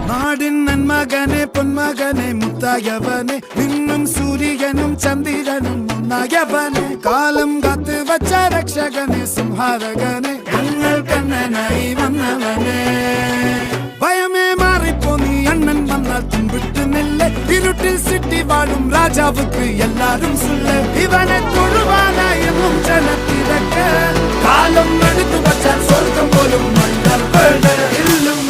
നാടിൻ നന്മകനെ പൊന്മകനെ മുത്തായവനെ നിന്നും സൂര്യനും ചന്ദ്രനും ഒന്നായവനെ കാലം കാത്ത് വച്ച രക്ഷകനെ സംഹാരകനെ ഞങ്ങൾ കണ്ണനായി വന്നവനെ ഭയമേ മാറിപ്പോ നീ അണ്ണൻ വന്നാൽ തുമ്പിട്ട് നെല്ല് ഇരുട്ടിൽ സിറ്റി വാഴും രാജാവുക്ക് എല്ലാരും സുല്ല് ഇവനെ തൊഴുവാനായും ജനത്തിരക്ക് കാലം എടുത്തു വച്ചാൽ സ്വർഗം പോലും മണ്ണൽ ഇല്ലും